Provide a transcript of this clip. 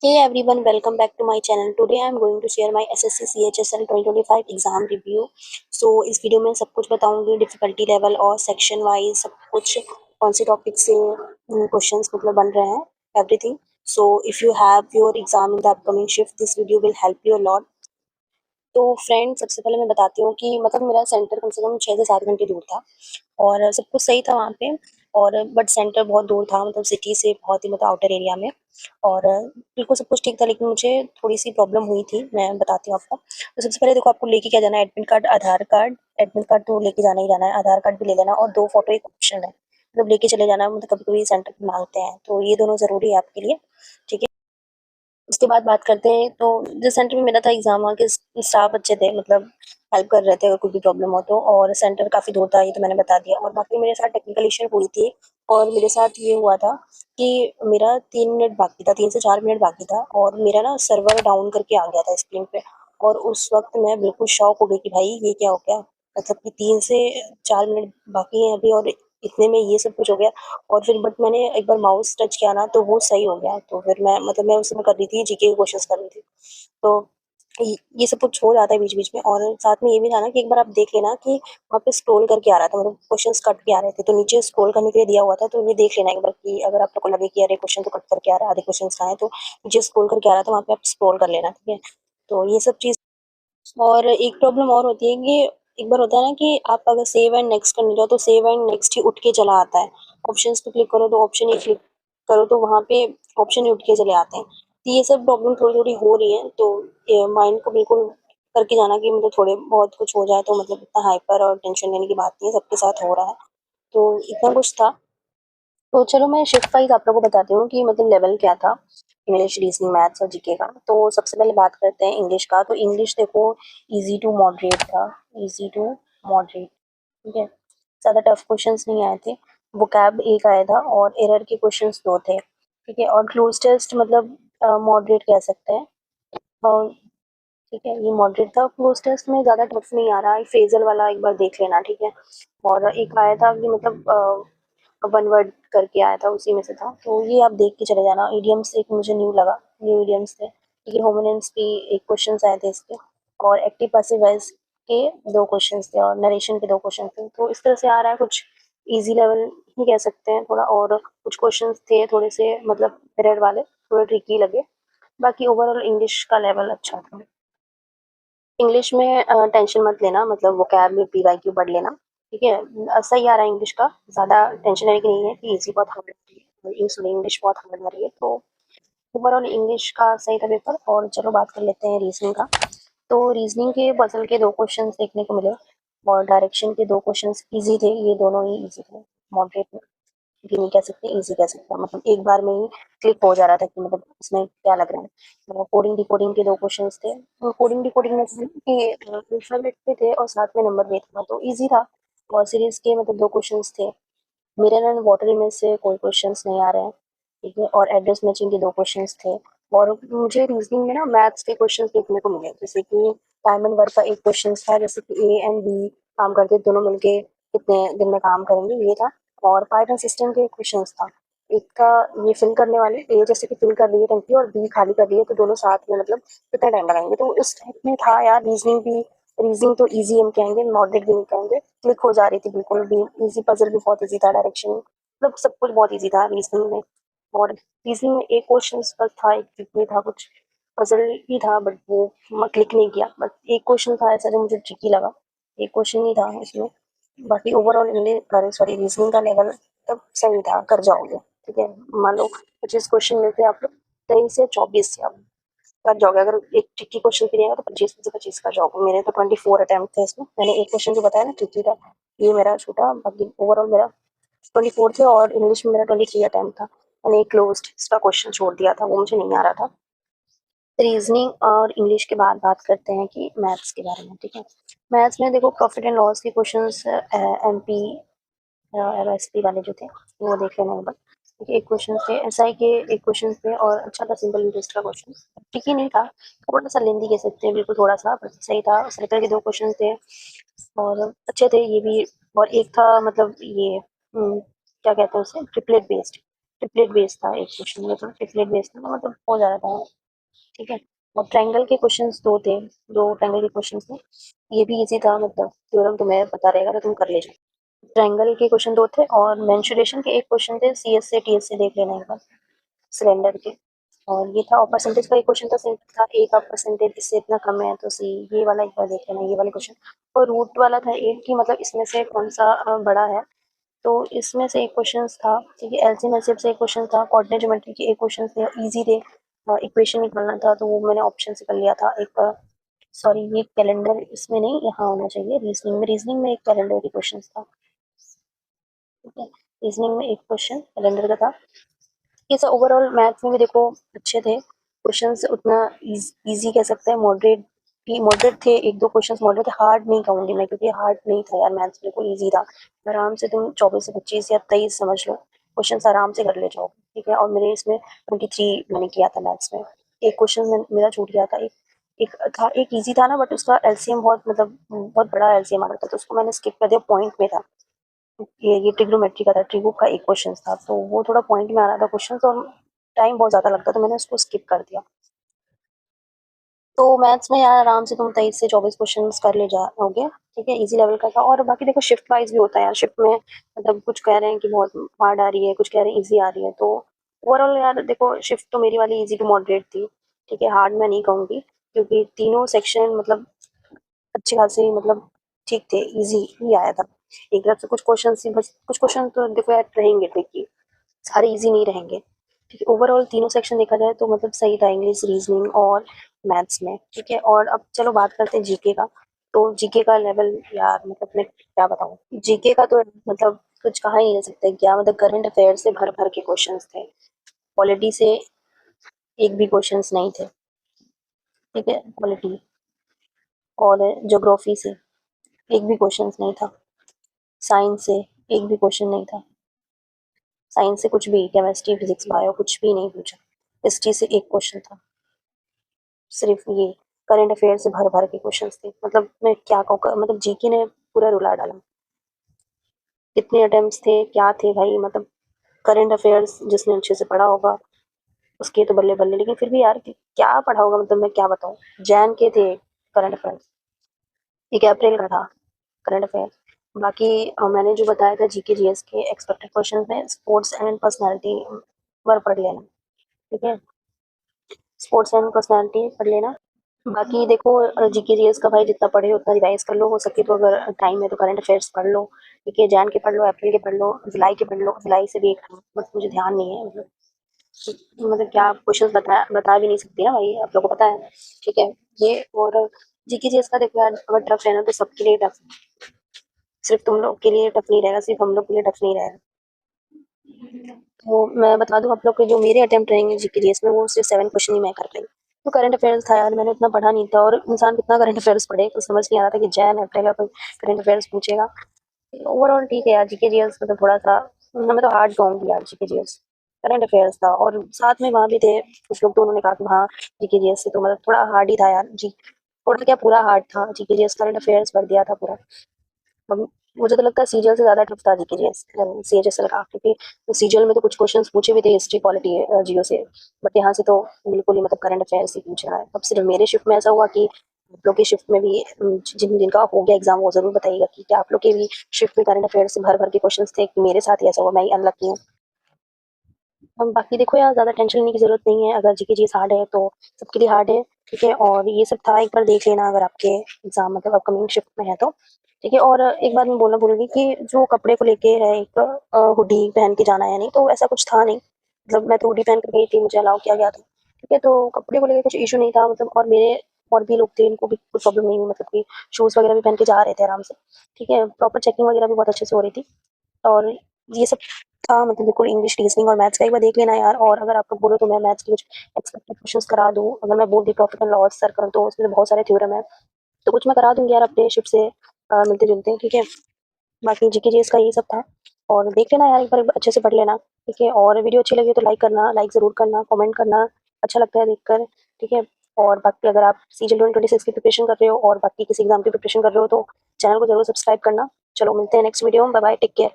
Hey everyone, welcome back to my channel. Today I am going to share my SSC CHSL 2025 exam review. So इस video में सब कुछ बताऊंगी, difficulty level और section wise सब कुछ, कौन से टॉपिक से क्वेश्चंस मतलब बन रहे हैं, everything. So if you have your exam in the upcoming shift, this video will help you a lot. तो फ्रेंड, सबसे पहले मैं बताती हूँ कि मतलब मेरा सेंटर कम से कम 6 से 7 घंटे दूर था और सब कुछ सही था वहाँ पे. और बट सेंटर बहुत दूर था, मतलब सिटी से बहुत ही मतलब आउटर एरिया में. और बिल्कुल सब कुछ ठीक था, लेकिन मुझे थोड़ी सी प्रॉब्लम हुई थी, मैं बताती हूँ आपको. तो सबसे पहले देखो, आपको लेके क्या जाना है, एडमिट कार्ड, आधार कार्ड. एडमिट कार्ड तो लेके जाना ही जाना है, आधार कार्ड भी ले लेना, और 2 फोटो एक ऑप्शन है, मतलब लेके चले जाना. मतलब कभी कभी सेंटर पे मांगते हैं, तो ये दोनों जरूरी है आपके लिए. ठीक है. उसके बाद बात करते हैं, तो जिस सेंटर में मेरा था एग्जाम, वहाँ के स्टाफ अच्छे थे, मतलब हेल्प कर रहे थे अगर कोई भी प्रॉब्लम हो तो. और सेंटर काफ़ी दूर था, ये तो मैंने बता दिया. और बाकी मेरे साथ टेक्निकल इशू हुई थी, और मेरे साथ ये हुआ था कि मेरा 3 मिनट बाकी था, 3 से 4 मिनट बाकी था, और मेरा ना सर्वर डाउन करके आ गया था स्क्रीन पे. और उस वक्त मैं बिल्कुल शॉक हो गई कि भाई ये क्या हो गया, मतलब कि 3 से 4 मिनट बाकी हैं अभी, और इतने में ये सब कुछ हो गया. और फिर बट मैंने एक बार माउस टच किया ना, तो वो सही हो गया. तो फिर मैं मतलब मैं उस समय कर रही थी, जीके की क्वेश्चंस कर रही थी. तो ये सब कुछ हो जाता है बीच बीच में. और साथ में ये भी था ना कि एक बार आप देख लेना कि वहाँ पे स्क्रॉल करके आ रहा था, मतलब क्वेश्चंस कट के आ रहे थे, तो नीचे स्क्रॉल करने के लिए दिया हुआ था. तो ये देख लेना एक बार कि अगर आप लोग को लगे कि अरे क्वेश्चन तो कट करके आ रहा है, आधे क्वेश्चन कहाँ है, तो नीचे स्क्रॉल करके आ रहा था, वहाँ पे आप स्क्रॉल कर लेना. ठीक है. तो ये सब चीज. और एक प्रॉब्लम और होती है कि एक बार होता है ना कि आप अगर सेव एंड नेक्स्ट करने जाओ, तो सेव एंड नेक्स्ट ही उठ के चला आता है. ऑप्शंस पे क्लिक करो तो ऑप्शन ही क्लिक करो, तो वहाँ पे ऑप्शन ही उठ के चले आते हैं. तो ये सब प्रॉब्लम थोड़ी थोड़ी हो रही है, तो माइंड को बिल्कुल करके जाना कि मतलब थोड़े बहुत कुछ हो जाए तो मतलब इतना हाइपर और टेंशन लेने की बात नहीं है, सबके साथ हो रहा है. तो इतना कुछ था. तो चलो मैं शिफ्ट वाइज आप लोगों को बताती हूँ कि मतलब लेवल क्या था, इंग्लिश, रीजनिंग, मैथ्स और जीके का. तो सबसे पहले बात करते हैं इंग्लिश का. तो इंग्लिश देखो, इजी टू मॉडरेट था. Easy to moderate. ठीक है. ज़्यादा टफ क्वेश्चंस नहीं आए थे. वोकैब एक आया था, और एरर के क्वेश्चंस 2 थे. ठीक है. और क्लोज टेस्ट मतलब मॉडरेट कह सकते हैं. और ठीक है, ये मॉडरेट था. क्लोज टेस्ट में ज़्यादा टफ नहीं आ रहा, फ्रेजल वाला एक बार देख लेना. ठीक है. और एक आया था कि मतलब वन वर्ड करके आया था, उसी में से था, तो ये आप देख के चले जाना. इडियम्स एक मुझे न्यू लगा, न्यू इडियम्स थे. ठीक है. होमोनिम्स भी एक क्वेश्चन आए थे इसके. और एक्टिव पैसिव वॉइस के 2 क्वेश्चन थे, और नरेशन के 2 क्वेश्चन थे. तो इस तरह से आ रहा है कुछ इजी लेवल ही कह सकते हैं थोड़ा. और कुछ क्वेश्चन थे थोड़े से मतलब एरर वाले, थोड़े ट्रिकी लगे. बाकी ओवरऑल इंग्लिश का लेवल अच्छा था. इंग्लिश में टेंशन मत लेना, मतलब वोकैब में पीवाईक्यू पढ़ लेना. ठीक है. सही आ रहा है इंग्लिश का, ज़्यादा टेंशन लेने की नहीं है कि इजी बहुत हार्ड आ रही है, इंग्लिश बहुत हार्ड आ रही है. तो ओवरऑल इंग्लिश का सही था पेपर. और चलो बात कर लेते हैं रीजनिंग का. तो रीजनिंग के पजल के 2 क्वेश्चन देखने को मिले, और डायरेक्शन के 2 क्वेश्चन इजी थे, ये दोनों ही इजी थे. मॉडरेट में भी नहीं कह सकते, इजी कह सकते हैं, मतलब एक बार में ही क्लिक हो जा रहा था कि मतलब इसमें क्या लग रहा है. मतलब कोडिंग डिकोडिंग के 2 क्वेश्चंस थे. तो कोडिंग डिकोडिंग में था कि अल्फाबेट पे थे और साथ में नंबर भी था, तो इजी था. और सीरीज के मतलब 2 क्वेश्चंस थे. मिरर एंड वाटर इमेज से कोई क्वेश्चंस नहीं आ रहे हैं. ठीक है. और एड्रेस मैचिंग के 2 क्वेश्चंस थे. और मुझे रीजनिंग में ना मैथ्स के क्वेश्चंस देखने को मिले, जैसे कि टाइम एंड वर्क का एक क्वेश्चन था, जैसे कि ए एंड बी काम करते दोनों मिलके कितने दिन में काम करेंगे, ये था. और पाइथन सिस्टम के क्वेश्चंस था. एक का ये फिल करने वाले, ए जैसे कि फिल कर रही है टंकी और बी खाली कर रही है, तो दोनों साथ में मतलब कितना टाइम लगाएंगे. तो इस टाइप में था यार रीजनिंग भी. रीजनिंग तो इजी हम कहेंगे, मॉडरेट भी नहीं कहेंगे. क्लिक हो जा रही थी बिल्कुल भी. इजी पजल भी बहुत इजी था, डायरेक्शन मतलब सब कुछ बहुत इजी था रीजनिंग में. और रीजनिंग में एक क्वेश्चन बस था, एक ट्रिक नहीं था, कुछ पजल ही था, बट वो क्लिक नहीं किया. बट एक क्वेश्चन था ऐसा जो मुझे ट्रिकी लगा. एक क्वेश्चन ही था इसमें. बाकी ओवरऑल इंग्लिश सॉरी रीजनिंग का लेवल तब सही था, कर जाओगे. ठीक है. मान लो 25 क्वेश्चन मिलते हैं, आप लोग 23 या 24 से आप कर जाओगे. अगर एक ट्रिकी क्वेश्चन भी नहीं आएगा तो 25 में से 25 कर जाओगे. मेरे तो 24 अटेम्प्ट थे इसमें. मैंने एक क्वेश्चन जो बताया ना ट्रिकी था, ये मेरा छूटा. बाकी ओवरऑल मेरा 24 थे, और इंग्लिश में मेरा 23 अटेम्प्ट था. मैंने एक क्लोज्ड इसका क्वेश्चन छोड़ दिया था, वो मुझे नहीं आ रहा था. रीजनिंग और इंग्लिश के बाद बात करते हैं कि मैथ्स के बारे में. ठीक है. मैथ्स में देखो, प्रॉफिट एंड लॉस के क्वेश्चंस, एमपी एमएसपी वाले जो थे वो देख लेना एक बार. ठीक है. एक क्वेश्चन थे एसआई के, एक क्वेश्चन थे, और अच्छा था, सिंपल इंटरेस्ट का क्वेश्चन. ठीक ही नहीं था, थोड़ा सा लेंदी कह सकते हैं, बिल्कुल थोड़ा सा, पर सही था. सर्कल के 2 क्वेश्चन थे, और अच्छे थे ये भी. और एक था मतलब ये क्या कहते हैं उसे, ट्रिपलेट बेस्ड. ट्रिपलेट बेस्ड था एक क्वेश्चन में, तो ट्रिपलेट बेस्ड था, तो मतलब हो जा रहा था, ठीक है। और ट्रायंगल के क्वेश्चंस दो थे, दो ट्रायंगल के क्वेश्चंस थे, ये भी इजी था, मतलब थ्योरम तुम्हें पता रहेगा तो तुम कर ले जाओ। ट्रायंगल के क्वेश्चन दो थे और मेंसुरेशन के एक क्वेश्चन थे, सीएस से टीएस से देख लेना एक बार, सिलेंडर के। और ये था, और परसेंटेज का एक क्वेश्चन था, सिंपल था, ए का परसेंटेज इससे इतना कम है तो सी, ये वाला एक बार देख लेना, ये वाला क्वेश्चन। और रूट वाला था 8 की, मतलब इसमें से कौन सा बड़ा है, तो इसमें से एक क्वेश्चन था, ठीक है। एलसीएम एचसीएफ से एक क्वेश्चन था, कोऑर्डिनेट ज्योमेट्री के एक क्वेश्चन थे, इजी थे। इक्वेशन निकालना था तो वो मैंने ऑप्शन से कर लिया था एक, सॉरी ये कैलेंडर इसमें नहीं, यहाँ होना चाहिए रीजनिंग में एक कैलेंडर की क्वेश्चन था, ठीक है। रीजनिंग में एक क्वेश्चन कैलेंडर का था। ये सब ओवरऑल मैथ्स में भी देखो अच्छे थे क्वेश्चंस, उतना इजी कह सकते हैं, मॉडरेट भी, मॉडरेट थे, एक दो क्वेश्चंस मॉडरेट थे, हार्ड नहीं कहूंगी मैं, क्योंकि हार्ड नहीं था यार, मैथ्स बिल्कुल इजी था। आराम से तुम 24 से 25 या 23 समझ लो, क्वेश्चंस आराम से कर ले जाओ, ठीक है। और मेरे इसमें 23 मैंने किया था मैथ्स में। एक क्वेश्चन मेरा छूट गया था, एक एक था, एक इजी था ना, बट उसका एलसीएम बहुत, मतलब बहुत बड़ा एलसीएम आ रहा था, तो उसको मैंने स्किप कर दिया, पॉइंट में था। ये ट्रिग्नोमेट्री का था, ट्रिगो का एक क्वेश्चन था, तो वो थोड़ा पॉइंट में आ रहा था क्वेश्चन, और टाइम बहुत ज्यादा लगता, तो मैंने उसको स्किप कर दिया। तो मैथ्स में यार आराम से तुम 23 से 24 क्वेश्चन कर ले जाओगे, ठीक है, इजी लेवल का था। और बाकी देखो शिफ्ट वाइज भी होता है यार, शिफ्ट में मतलब कुछ कह रहे हैं कि बहुत हार्ड आ रही है, कुछ कह रहे हैं इजी आ रही है, तो ओवरऑल यार देखो शिफ्ट तो मेरी वाली इजी टू मॉडरेट थी, ठीक है, हार्ड मैं नहीं कहूंगी, क्योंकि तीनों सेक्शन मतलब अच्छे खासे, मतलब ठीक थे, इजी ही आया था। एक तरफ से कुछ क्वेश्चन ही बस, कुछ क्वेश्चन तो देखो यार रहेंगे ट्रिकी, सारे इजी नहीं रहेंगे, ठीक है। ओवरऑल तीनों सेक्शन देखा जाए तो मतलब सही था, इंग्लिश, रीजनिंग और मैथ्स में, ठीक है। और अब चलो बात करते हैं जीके का। तो जीके का लेवल यार, मतलब मैं क्या बताऊँ, जीके का तो मतलब कुछ कहा ही नहीं जा सकता, क्या मतलब करंट अफेयर से भर भर के क्वेश्चंस थे, पॉलिटी से एक भी क्वेश्चंस नहीं थे, ठीक है, पॉलिटी और ज्योग्राफी से एक भी क्वेश्चंस नहीं था, साइंस से एक भी क्वेश्चन नहीं था, साइंस से कुछ भी, केमिस्ट्री फिजिक्स बायो कुछ भी नहीं पूछा, हिस्ट्री से एक क्वेश्चन था, सिर्फ ये करंट अफेयर से भर भर के क्वेश्चंस थे, मतलब मैं क्या कहूँ, मतलब जीके ने पूरा रुला डाला। कितने अटेम्प्ट्स थे, क्या थे भाई, मतलब करंट अफेयर्स जिसने अच्छे से पढ़ा होगा उसके तो बल्ले बल्ले, लेकिन फिर भी यार क्या पढ़ा होगा, मतलब मैं क्या बताऊँ, जैन के थे करंट अफेयर्स, एक अप्रैल का था करंट अफेयर। बाकी मैंने जो बताया था जीके जीएस के एक्सपेक्टेड क्वेश्चन में, स्पोर्ट्स एंड पर्सनालिटी पर पढ़ लेना, ठीक है, स्पोर्ट्स एंड पर्सनालिटी पढ़ लेना। बाकी देखो जीके जीएस का भाई जितना पढ़े उतना रिवाइज कर लो, हो सके तो अगर टाइम है तो करंट अफेयर्स पढ़ लो, ठीक है, जैन के पढ़ लो, अप्रैल के पढ़ लो, जुलाई के पढ़ लो, जुलाई से भी एक था, बस मुझे ध्यान नहीं है, मतलब क्या क्वेश्चन बता भी नहीं सकती ना भाई, आप लोगों को पता है, ठीक है। ये और जीके जीएस का देखो यार, अगर टफ है ना तो सबके लिए टफ, सिर्फ तुम लोग के लिए टफ नहीं रहेगा, सिर्फ हम लोग के लिए टफ नहीं रहेगा। तो मैं बता दूं आप लोग के जो मेरे अटेम्प्ट रहेंगे जीके जीएस में, वो सिर्फ 7 क्वेश्चन ही मैं कर पाई। तो करंट अफेयर्स था यार, मैंने उतना पढ़ा नहीं था, और इंसान कितना करंट अफेयर्स पढ़े, तो समझ नहीं आ रहा था कि जैन अप्रैल का कोई करंट अफेयर्स पूछेगा। ओवरऑल ठीक है यार, जीके जीएस मतलब थोड़ा सा, मैं तो हार्ड कहूंगी यार जीके जीएस, करंट अफेयर्स था, और साथ में वहाँ भी थे कुछ लोग, तो उन्होंने कहा कि हाँ जीके जीएस से तो मतलब थोड़ा हार्ड ही था यार जी, थोड़ा क्या पूरा हार्ड था, जीके जीएस करंट अफेयर्स पढ़ दिया था पूरा। अब मुझे तो लगता है सीजीएल से ज्यादा टफ था जीके जीएस सीएचएसएल का, क्योंकि सीजीएल में तो कुछ क्वेश्चंस पूछे भी थे हिस्ट्री पॉलिटी जियो से, बट यहाँ से तो बिल्कुल ही मतलब करंट अफेयर्स ही पूछ रहा है। अब सिर्फ मेरे शिफ्ट में ऐसा हुआ कि आप लोग की शिफ्ट में भी जिनका हो गया एग्जाम वो जरूर बताइएगा कि क्या आप लोग के भी शिफ्ट में करंट अफेयर्स से भर भर के क्वेश्चंस थे, कि मेरे साथ ही ऐसा हुआ, मैं ही अनलकी हूँ। हम बाकी देखो यार, ज्यादा टेंशन लेने की जरूरत नहीं है, अगर जीके जीएस हार्ड है तो सबके लिए हार्ड है, ठीक है। और ये सब था, एक बार देख लेना अगर आपके एग्जाम मतलब अपकमिंग शिफ्ट में है तो, ठीक है। और एक बात मैं बोलना भूलूंगी कि जो कपड़े को लेके है, एक हुडी पहन के जाना है नहीं, तो ऐसा कुछ था नहीं, मतलब मैं तो हुडी पहन कर गई थी, मुझे अलाउ किया गया था, ठीक है। तो कपड़े को लेकर कुछ इशू नहीं था, मतलब और मेरे और भी लोग थे, इनको भी कुछ प्रॉब्लम नहीं हुई, मतलब कि शूज वगैरह भी पहन के जा रहे थे आराम से, ठीक है, प्रॉपर चेकिंग वगैरह भी बहुत अच्छे से हो रही थी। और ये सब था, मतलब बिल्कुल इंग्लिश, रीजनिंग और मैथ्स का एक बार देख लेना यार। और अगर आप लोग बोलो तो मैं मैथ्स के कुछ एक्सपेक्टेड क्वेश्चंस करा दूं, अगर मैं बोल दी प्रॉफिट एंड लॉस सर्कल, तो उसमें तो बहुत सारे थ्योरम है, तो कुछ मैं करा दूंगी यार अपने शिफ्ट से मिलते जुलते, ठीक है। बाकी जीके जीएस का यही सब था, और देख लेना यार, एक बार अच्छे से पढ़ लेना, ठीक है। और वीडियो अच्छी लगी तो लाइक करना, लाइक जरूर करना, कमेंट करना, अच्छा लगता है देखकर, ठीक है। और बाकी अगर आप सीजीएल 2026 की प्रिपरेशन कर रहे हो और बाकी किसी एग्जाम की प्रिपरेशन कर रहे हो तो चैनल को जरूर सब्सक्राइब करना। चलो मिलते हैं नेक्स्ट वीडियो में, बाय बाय, टेक केयर।